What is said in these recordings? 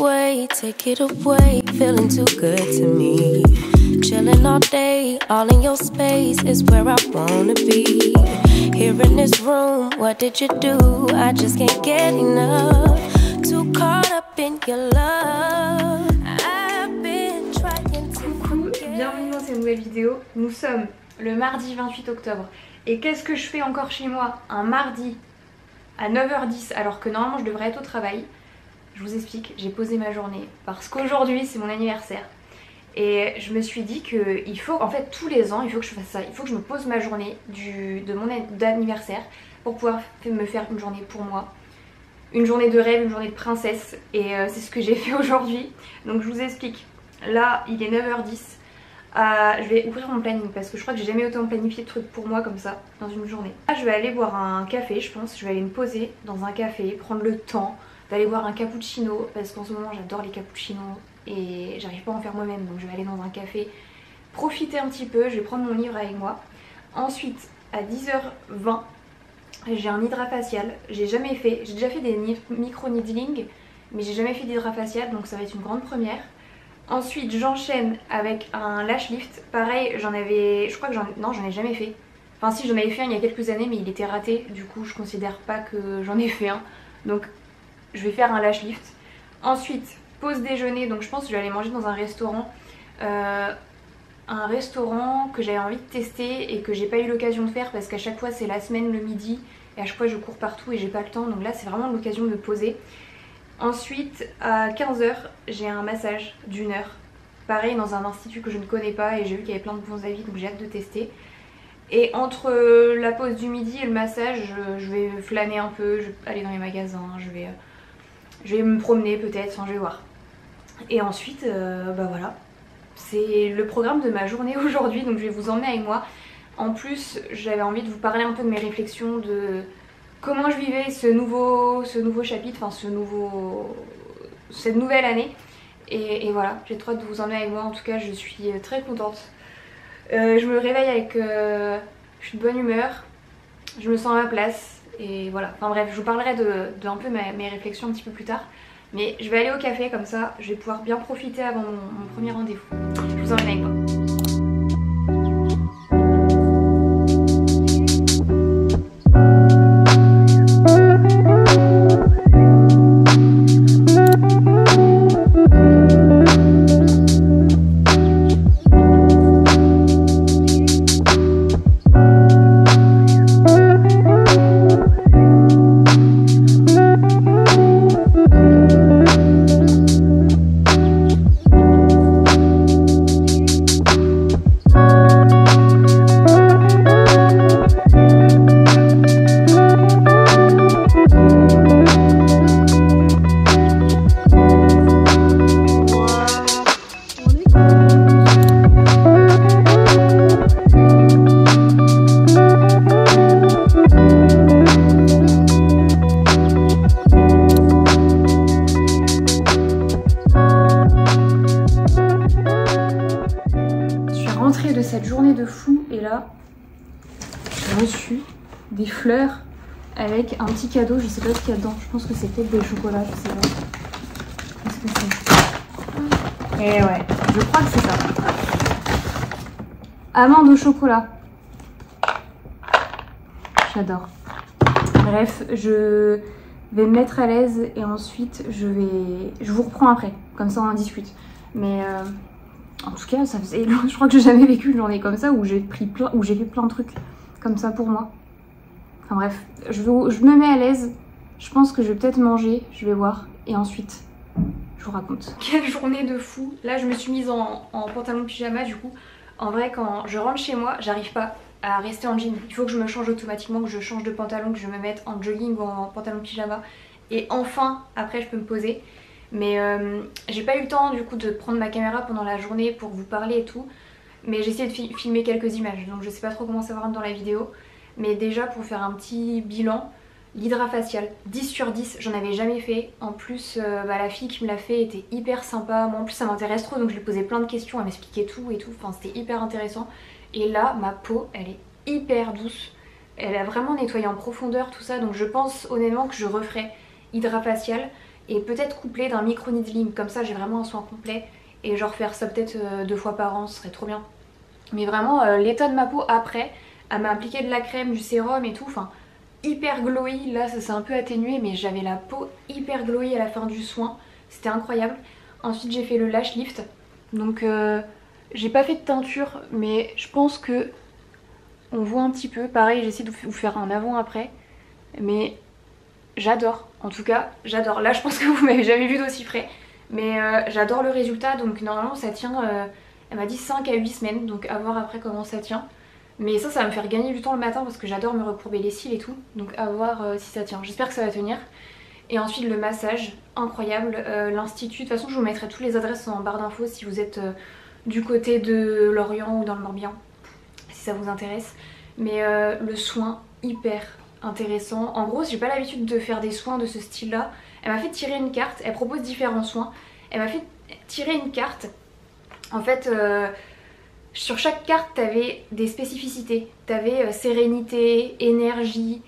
away, take it away. Feeling too good to me. Chilling all day, all in your space is where I wanna be. Here in this room, what did you do? I just can't get enough. Too caught up in your love. I've been trying to forget. Bienvenue dans cette nouvelle vidéo. Nous sommes le mardi 28 octobre. Et qu'est-ce que je fais encore chez moi un mardi à 9h10 alors que normalement je devrais être au travail? Je vous explique, j'ai posé ma journée parce qu'aujourd'hui c'est mon anniversaire. Et je me suis dit que il faut, en fait tous les ans, il faut que je fasse ça. Il faut que je me pose ma journée de mon anniversaire pour pouvoir me faire une journée pour moi. Une journée de rêve, une journée de princesse. Et c'est ce que j'ai fait aujourd'hui. Donc je vous explique. Là il est 9h10. Je vais ouvrir mon planning parce que je crois que j'ai jamais autant planifié de trucs pour moi comme ça dans une journée. Là je vais aller boire un café, je pense. Je vais aller me poser dans un café, prendre le temps d'aller boire un cappuccino parce qu'en ce moment j'adore les cappuccinos et j'arrive pas à en faire moi-même, donc je vais aller dans un café, profiter un petit peu, je vais prendre mon livre avec moi. Ensuite à 10h20 j'ai un hydrafacial, j'ai jamais fait, j'ai déjà fait des micro-needling mais j'ai jamais fait d'hydrafacial donc ça va être une grande première. Ensuite j'enchaîne avec un lash lift, pareil j'en avais, je crois que j'en ai jamais fait. Enfin si, j'en avais fait un il y a quelques années mais il était raté, du coup je considère pas que j'en ai fait un. Donc je vais faire un lash lift. Ensuite pause déjeuner, donc je pense que je vais aller manger dans un restaurant que j'avais envie de tester et que j'ai pas eu l'occasion de faire parce qu'à chaque fois c'est la semaine le midi et à chaque fois je cours partout et j'ai pas le temps, donc là c'est vraiment l'occasion de me poser. Ensuite à 15h j'ai un massage d'1 heure, pareil dans un institut que je ne connais pas et j'ai vu qu'il y avait plein de bons avis donc j'ai hâte de tester. Et entre la pause du midi et le massage je vais flâner un peu, je vais aller dans les magasins, je vais me promener peut-être, enfin je vais voir. Et ensuite bah voilà, c'est le programme de ma journée aujourd'hui, donc je vais vous emmener avec moi. En plus j'avais envie de vous parler un peu de mes réflexions, de comment je vivais ce nouveau chapitre, enfin cette nouvelle année. Et voilà, j'ai trop hâte de vous emmener avec moi, en tout cas je suis très contente. Je me réveille avec je suis de bonne humeur, je me sens à ma place. Et voilà, enfin bref, je vous parlerai de un peu mes réflexions un petit peu plus tard. Mais je vais aller au café, comme ça je vais pouvoir bien profiter avant mon premier rendez-vous. Je vous emmène avec moi. De cette journée de fou et là j'ai reçu des fleurs avec un petit cadeau, je sais pas ce qu'il y a dedans, je pense que c'est peut-être des chocolats, je sais pas. Qu'est-ce que c'est? Et ouais, je crois que c'est ça. Amande au chocolat. J'adore. Bref, je vais me mettre à l'aise et ensuite je vous reprends après, comme ça on en discute. Mais en tout cas, ça faisait, je crois que j'ai jamais vécu une journée comme ça où j'ai fait plein de trucs comme ça pour moi. Enfin bref, je me mets à l'aise. Je pense que je vais peut-être manger, je vais voir. Et ensuite, je vous raconte. Quelle journée de fou. Là, je me suis mise en pantalon pyjama du coup. En vrai, quand je rentre chez moi, j'arrive pas à rester en jean. Il faut que je me change automatiquement, que je change de pantalon, que je me mette en jogging ou en pantalon pyjama. Et enfin, après, je peux me poser. Mais j'ai pas eu le temps du coup de prendre ma caméra pendant la journée pour vous parler et tout. Mais j'ai essayé de filmer quelques images, donc je sais pas trop comment ça va rendre dans la vidéo. Mais déjà pour faire un petit bilan, l'hydrafacial 10 sur 10, j'en avais jamais fait. En plus la fille qui me l'a fait était hyper sympa. Moi en plus ça m'intéresse trop donc je lui posais plein de questions, elle m'expliquait tout et tout. Enfin c'était hyper intéressant. Et là ma peau elle est hyper douce. Elle a vraiment nettoyé en profondeur tout ça, donc je pense honnêtement que je referai hydrafacial. et peut-être couplé d'un micro-needling, comme ça j'ai vraiment un soin complet et genre faire ça peut-être 2 fois par an, ce serait trop bien. Mais vraiment l'état de ma peau après, elle m'a appliqué de la crème, du sérum et tout, enfin hyper glowy, là ça s'est un peu atténué mais j'avais la peau hyper glowy à la fin du soin, c'était incroyable. Ensuite j'ai fait le lash lift, donc j'ai pas fait de teinture mais je pense que on voit un petit peu, pareil j'essaie de vous faire un avant après, mais j'adore, en tout cas j'adore. Là je pense que vous m'avez jamais vu d'aussi frais, mais j'adore le résultat, donc normalement ça tient, elle m'a dit 5 à 8 semaines, donc à voir après comment ça tient. Mais ça va me faire gagner du temps le matin parce que j'adore me recourber les cils et tout, donc à voir si ça tient, j'espère que ça va tenir. Et ensuite le massage, incroyable, l'institut, de toute façon je vous mettrai toutes les adresses en barre d'infos si vous êtes du côté de Lorient ou dans le Morbihan, si ça vous intéresse. Mais le soin hyper intéressant. En gros, j'ai pas l'habitude de faire des soins de ce style là. Elle m'a fait tirer une carte, elle propose différents soins. Elle m'a fait tirer une carte. En fait, sur chaque carte, t'avais des spécificités. T'avais sérénité, énergie,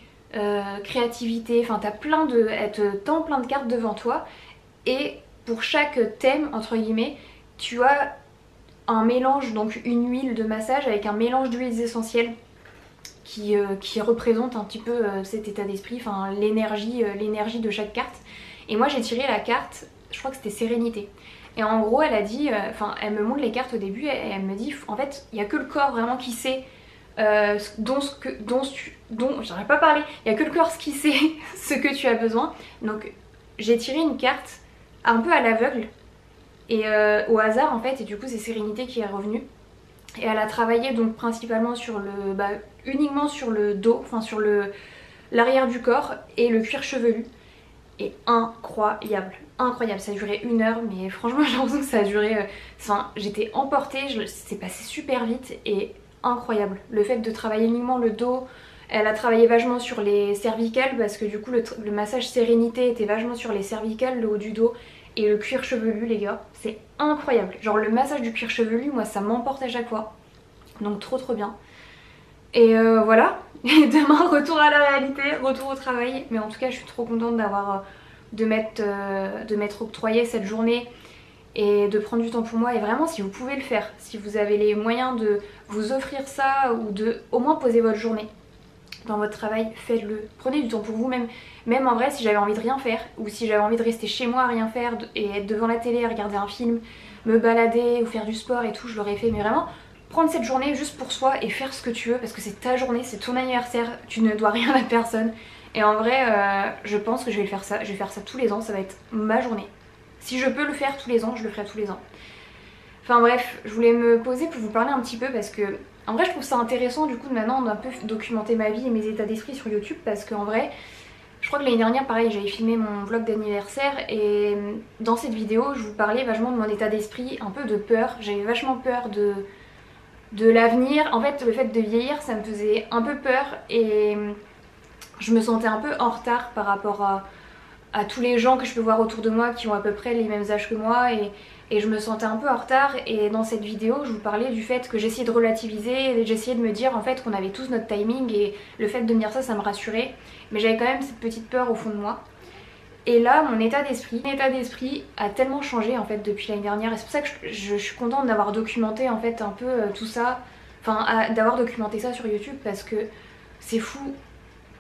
créativité, enfin t'as plein de... Elle te tend plein de cartes devant toi. Et pour chaque thème, entre guillemets, tu as un mélange, donc une huile de massage avec un mélange d'huiles essentielles qui représente un petit peu cet état d'esprit, enfin l'énergie de chaque carte. Et moi j'ai tiré la carte, je crois que c'était sérénité. Et en gros elle a dit, enfin elle me montre les cartes au début et elle me dit en fait il n'y a que le corps vraiment qui sait j'arrive pas à parler, il n'y a que le corps qui sait ce que tu as besoin. Donc j'ai tiré une carte un peu à l'aveugle et au hasard en fait, et du coup c'est sérénité qui est revenue. Et elle a travaillé donc principalement sur le, uniquement sur le dos, enfin sur l'arrière du corps et le cuir chevelu. Et incroyable, incroyable, ça a duré 1 heure mais franchement j'ai l'impression que ça a duré, enfin j'étais emportée, c'est passé super vite et incroyable. Le fait de travailler uniquement le dos, elle a travaillé vachement sur les cervicales parce que du coup le massage sérénité était vachement sur les cervicales, le haut du dos. Et le cuir chevelu les gars, c'est incroyable. Genre le massage du cuir chevelu, moi ça m'emporte à chaque fois. Donc trop bien. Et voilà, et demain retour à la réalité, retour au travail. Mais en tout cas je suis trop contente d'avoir de m'être octroyé cette journée et de prendre du temps pour moi. Et vraiment si vous pouvez le faire, si vous avez les moyens de vous offrir ça ou de au moins poser votre journée dans votre travail, faites-le. Prenez du temps pour vous, même en vrai si j'avais envie de rien faire ou si j'avais envie de rester chez moi à rien faire et être devant la télé, regarder un film, me balader ou faire du sport et tout, je l'aurais fait. Mais vraiment prendre cette journée juste pour soi et faire ce que tu veux parce que c'est ta journée, c'est ton anniversaire, tu ne dois rien à personne. Et en vrai je pense que je vais faire ça tous les ans, ça va être ma journée. Si je peux le faire tous les ans, je le ferai tous les ans. Enfin bref, je voulais me poser pour vous parler un petit peu parce que en vrai je trouve ça intéressant du coup de maintenant d'un peu documenter ma vie et mes états d'esprit sur YouTube parce qu'en vrai je crois que l'année dernière pareil j'avais filmé mon vlog d'anniversaire et dans cette vidéo je vous parlais vachement de mon état d'esprit, un peu de peur. J'avais vachement peur de l'avenir. En fait le fait de vieillir ça me faisait un peu peur et je me sentais un peu en retard par rapport à tous les gens que je peux voir autour de moi qui ont à peu près les mêmes âges que moi et je me sentais un peu en retard. Et dans cette vidéo je vous parlais du fait que j'essayais de relativiser et j'essayais de me dire en fait qu'on avait tous notre timing et le fait de me dire ça me rassurait, mais j'avais quand même cette petite peur au fond de moi. Et là mon état d'esprit a tellement changé en fait depuis l'année dernière et c'est pour ça que je suis contente d'avoir documenté en fait un peu tout ça, enfin d'avoir documenté ça sur YouTube parce que c'est fou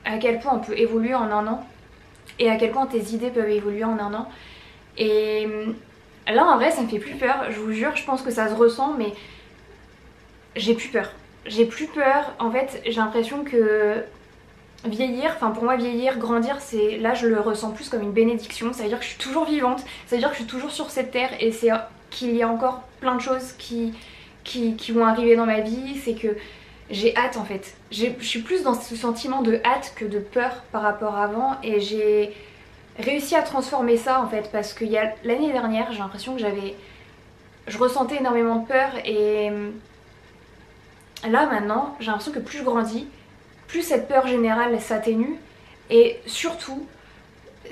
à quel point on peut évoluer en 1 an et à quel point tes idées peuvent évoluer en 1 an. Et là en vrai ça me fait plus peur, je vous jure, je pense que ça se ressent mais j'ai plus peur. J'ai plus peur, en fait j'ai l'impression que vieillir, enfin pour moi vieillir, grandir, c'est là je le ressens plus comme une bénédiction, ça veut dire que je suis toujours vivante, ça veut dire que je suis toujours sur cette terre et c'est qu'il y a encore plein de choses qui vont arriver dans ma vie, c'est que j'ai hâte en fait. Je suis plus dans ce sentiment de hâte que de peur par rapport à avant et j'ai réussi à transformer ça en fait parce que l'année dernière j'ai l'impression que je ressentais énormément de peur et là maintenant j'ai l'impression que plus je grandis, plus cette peur générale s'atténue et surtout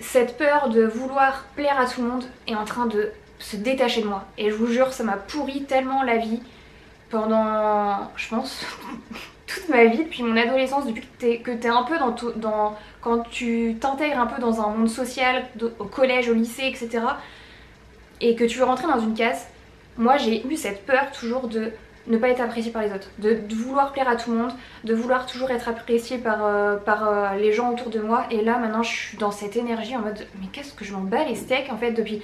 cette peur de vouloir plaire à tout le monde est en train de se détacher de moi. Et je vous jure ça m'a pourri tellement la vie pendant, je pense, toute ma vie, depuis mon adolescence, depuis que t'es un peu quand tu t'intègres un peu dans un monde social, au collège, au lycée, etc. et que tu veux rentrer dans une case, moi j'ai eu cette peur toujours de ne pas être appréciée par les autres, de vouloir plaire à tout le monde, de vouloir toujours être appréciée par les gens autour de moi. Et là maintenant je suis dans cette énergie en mode mais qu'est-ce que je m'en bats les steaks en fait depuis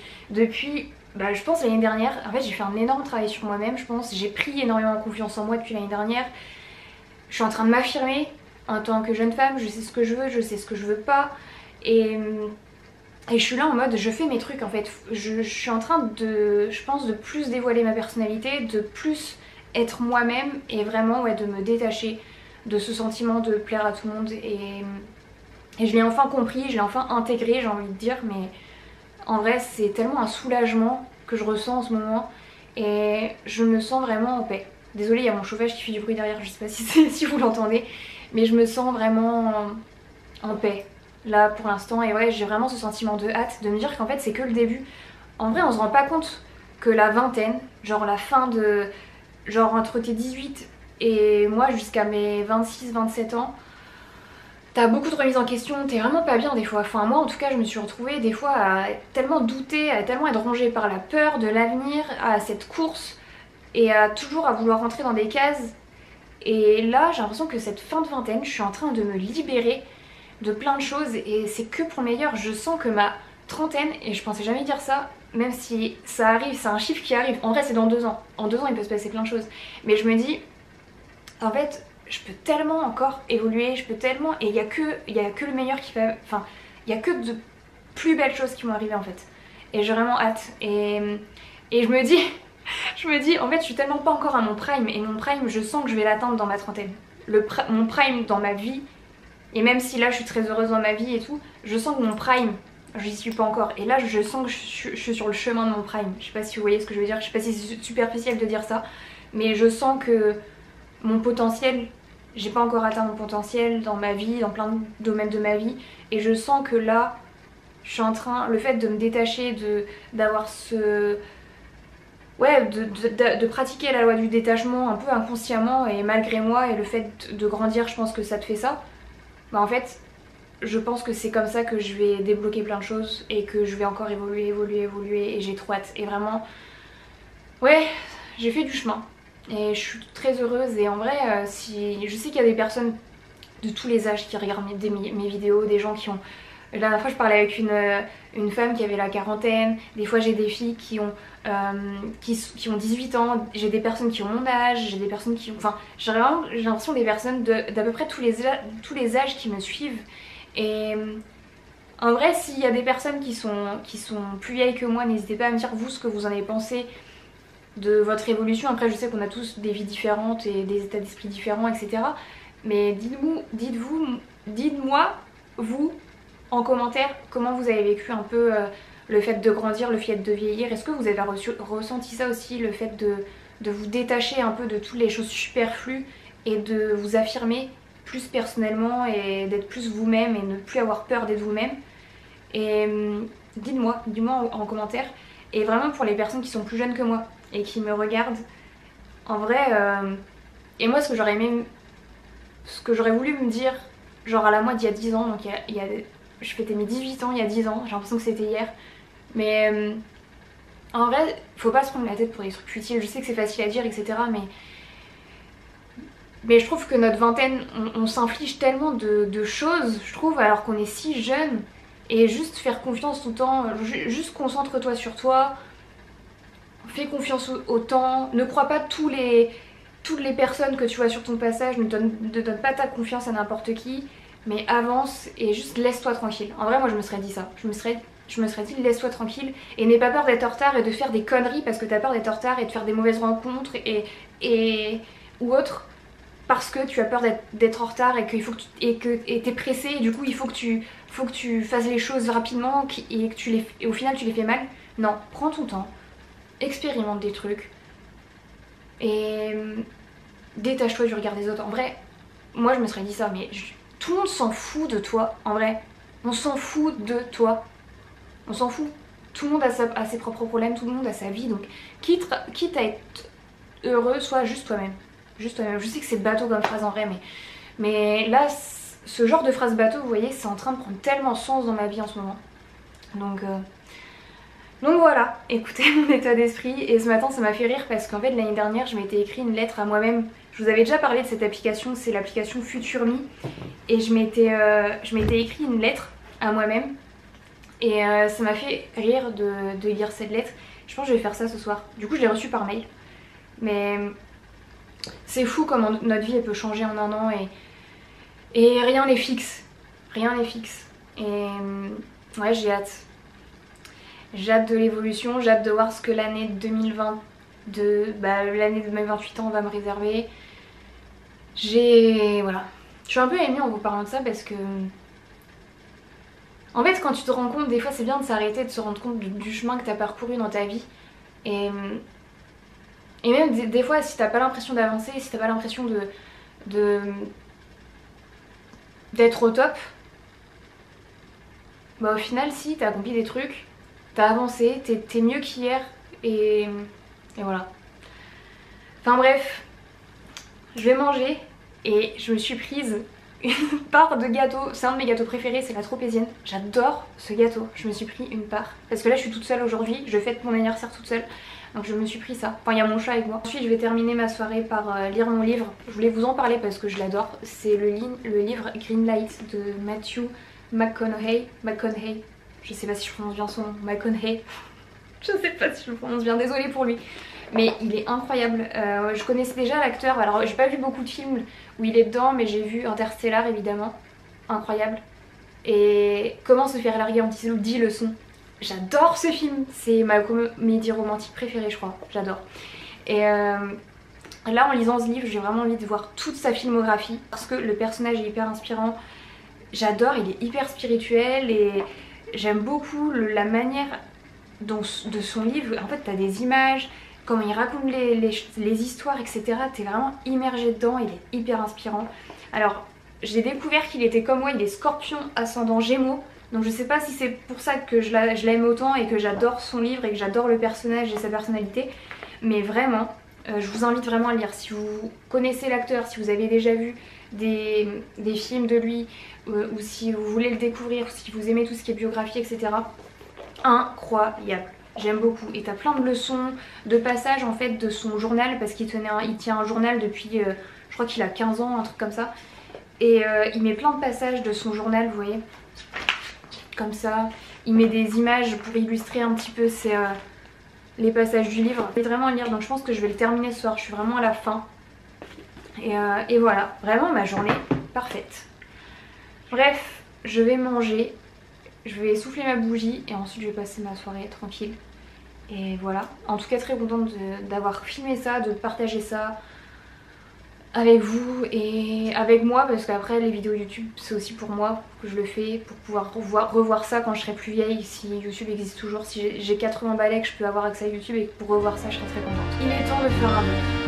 bah, je pense l'année dernière. En fait j'ai fait un énorme travail sur moi-même, je pense, j'ai pris énormément confiance en moi depuis l'année dernière. Je suis en train de m'affirmer en tant que jeune femme, je sais ce que je veux, je sais ce que je veux pas. Et je suis là en mode je fais mes trucs en fait. Je suis en train de, je pense, de plus dévoiler ma personnalité, de plus être moi-même et vraiment ouais, de me détacher de ce sentiment de plaire à tout le monde. Et je l'ai enfin compris, je l'ai enfin intégré, j'ai envie de dire, mais en vrai c'est tellement un soulagement que je ressens en ce moment et je me sens vraiment en paix. Désolée, il y a mon chauffage qui fait du bruit derrière, je sais pas si vous l'entendez, mais je me sens vraiment en paix là pour l'instant. Et ouais, j'ai vraiment ce sentiment de hâte de me dire qu'en fait c'est que le début. En vrai on se rend pas compte que la vingtaine, genre la fin de... genre entre tes 18 et moi jusqu'à mes 26-27 ans, t'as beaucoup de remises en question, t'es vraiment pas bien des fois. Enfin moi en tout cas je me suis retrouvée des fois à tellement douter, à tellement être rongée par la peur de l'avenir, à cette course et à toujours à vouloir rentrer dans des cases. Et là j'ai l'impression que cette fin de vingtaine, je suis en train de me libérer de plein de choses et c'est que pour le meilleur. Je sens que ma trentaine, et je pensais jamais dire ça, même si ça arrive, c'est un chiffre qui arrive, en vrai c'est dans 2 ans, en 2 ans il peut se passer plein de choses, mais je me dis, en fait je peux tellement encore évoluer, je peux tellement, et il y a que le meilleur qui va, enfin il y a que de plus belles choses qui vont arriver en fait, et j'ai vraiment hâte. Et je me dis, je me dis en fait je suis tellement pas encore à mon prime, et mon prime je sens que je vais l'atteindre dans ma trentaine, mon prime dans ma vie. Et même si là je suis très heureuse dans ma vie et tout, je sens que mon prime, j'y suis pas encore. Et là je sens que je suis sur le chemin de mon prime. Je sais pas si vous voyez ce que je veux dire, je sais pas si c'est superficiel de dire ça, mais je sens que mon potentiel, j'ai pas encore atteint mon potentiel dans ma vie, dans plein de domaines de ma vie. Et je sens que là, je suis en train, le fait de me détacher, d'avoir ce... ouais, de pratiquer la loi du détachement un peu inconsciemment et malgré moi, et le fait de grandir, je pense que ça te fait ça. Bah en fait, je pense que c'est comme ça que je vais débloquer plein de choses et que je vais encore évoluer et j'ai trop hâte. Et vraiment, ouais, j'ai fait du chemin et je suis très heureuse. Et en vrai, si je sais qu'il y a des personnes de tous les âges qui regardent mes vidéos, des gens qui ont... La dernière fois je parlais avec une femme qui avait la quarantaine, des fois j'ai des filles qui ont 18 ans, j'ai des personnes qui ont mon âge, j'ai des personnes qui ont... Enfin, j'ai l'impression des personnes d'à peu près tous les âges qui me suivent. Et en vrai, s'il y a des personnes qui sont plus vieilles que moi, n'hésitez pas à me dire vous ce que vous en avez pensé de votre évolution. Après je sais qu'on a tous des vies différentes et des états d'esprit différents, etc. Mais dites-moi, vous, en commentaire, comment vous avez vécu un peu le fait de grandir, le fait de vieillir. Est-ce que vous avez ressenti ça aussi, le fait de vous détacher un peu de toutes les choses superflues et de vous affirmer plus personnellement et d'être plus vous-même et ne plus avoir peur d'être vous-même? Et dites-moi en commentaire. Et vraiment pour les personnes qui sont plus jeunes que moi et qui me regardent, en vrai, et moi ce que j'aurais voulu me dire, genre à la mode il y a 10 ans, donc je fêtais mes 18 ans il y a 10 ans, j'ai l'impression que c'était hier. Mais en vrai, faut pas se prendre la tête pour des trucs futiles. Je sais que c'est facile à dire, etc. Mais je trouve que notre vingtaine, on s'inflige tellement de choses, je trouve, alors qu'on est si jeune. Et juste faire confiance tout le temps, juste concentre-toi sur toi, fais confiance au temps, ne crois pas toutes les personnes que tu vois sur ton passage, ne donne pas ta confiance à n'importe qui, mais avance et juste laisse-toi tranquille. En vrai, moi je me serais dit ça, je me serais dit laisse-toi tranquille et n'aie pas peur d'être en retard et de faire des conneries parce que t'as peur d'être en retard et de faire des mauvaises rencontres ou autre, parce que tu as peur d'être en retard et t'es pressé et du coup il faut que tu fasses les choses rapidement et au final tu les fais mal. Non, prends ton temps, expérimente des trucs et détache-toi du regard des autres. En vrai, moi je me serais dit ça, mais tout le monde s'en fout de toi, en vrai. On s'en fout de toi. On s'en fout. Tout le monde a ses propres problèmes, tout le monde a sa vie, donc quitte à être heureux, sois juste toi-même. Juste je sais que c'est bateau comme phrase en vrai, mais là, ce genre de phrase bateau, vous voyez, c'est en train de prendre tellement sens dans ma vie en ce moment. Donc voilà, écoutez mon état d'esprit. Et ce matin ça m'a fait rire parce qu'en fait l'année dernière je m'étais écrit une lettre à moi-même. Je vous avais déjà parlé de cette application, c'est l'application Future Me. Et je m'étais écrit une lettre à moi-même. Et ça m'a fait rire de lire cette lettre. Je pense que je vais faire ça ce soir. Du coup je l'ai reçue par mail. Mais c'est fou comment notre vie elle peut changer en un an et rien n'est fixe. Rien n'est fixe. Et ouais, j'ai hâte. J'ai hâte de l'évolution, j'ai hâte de voir ce que l'année 2022, l'année de mes 28 ans va me réserver. Voilà. Je suis un peu émue en vous parlant de ça parce que... En fait, quand tu te rends compte, des fois c'est bien de s'arrêter, de se rendre compte du chemin que tu as parcouru dans ta vie. Et même des fois, si t'as pas l'impression d'avancer, si t'as pas l'impression d'être au top, bah au final si, t'as accompli des trucs, t'as avancé, t'es mieux qu'hier et voilà. Enfin bref, je vais manger et je me suis prise une part de gâteau. C'est un de mes gâteaux préférés, c'est la tropézienne. J'adore ce gâteau, je me suis pris une part. Parce que là je suis toute seule aujourd'hui, je fête mon anniversaire toute seule. Donc je me suis pris ça. Enfin il y a mon chat avec moi. Ensuite je vais terminer ma soirée par lire mon livre. Je voulais vous en parler parce que je l'adore. C'est le livre Greenlight de Matthew McConaughey. Je sais pas si je prononce bien son nom. McConaughey. Je sais pas si je le prononce bien, désolée pour lui. Mais il est incroyable. Je connaissais déjà l'acteur. Alors j'ai pas vu beaucoup de films où il est dedans, mais j'ai vu Interstellar évidemment. Incroyable. Et Comment se faire larguer en 10 leçons. J'adore ce film. C'est ma comédie romantique préférée je crois. J'adore. Et là en lisant ce livre j'ai vraiment envie de voir toute sa filmographie. Parce que le personnage est hyper inspirant. J'adore, il est hyper spirituel et j'aime beaucoup la manière de son livre. En fait t'as des images, comment il raconte les histoires, etc. T'es vraiment immergé dedans, il est hyper inspirant. Alors j'ai découvert qu'il était comme moi, il est Scorpion ascendant Gémeaux. Donc je sais pas si c'est pour ça que je l'aime autant et que j'adore son livre et que j'adore le personnage et sa personnalité. Mais vraiment, je vous invite vraiment à le lire. Si vous connaissez l'acteur, si vous avez déjà vu des films de lui, ou si vous voulez le découvrir, si vous aimez tout ce qui est biographie, etc. Incroyable. J'aime beaucoup. Et t'as plein de leçons, de passages en fait de son journal parce qu'il tient un journal depuis, je crois qu'il a 15 ans, un truc comme ça. Et il met plein de passages de son journal, vous voyez, comme ça. Il met des images pour illustrer un petit peu les passages du livre. Je vais vraiment le lire, donc je pense que je vais le terminer ce soir. Je suis vraiment à la fin. Et voilà, vraiment ma journée parfaite. Bref, je vais manger, je vais souffler ma bougie et ensuite je vais passer ma soirée tranquille. Et voilà, en tout cas très contente d'avoir filmé ça, de partager ça avec vous et avec moi parce qu'après les vidéos YouTube c'est aussi pour moi que je le fais, pour pouvoir revoir ça quand je serai plus vieille, si YouTube existe toujours, si j'ai 80 balais que je peux avoir accès à YouTube et pour revoir ça je serai très contente. Il est temps de faire un vœu.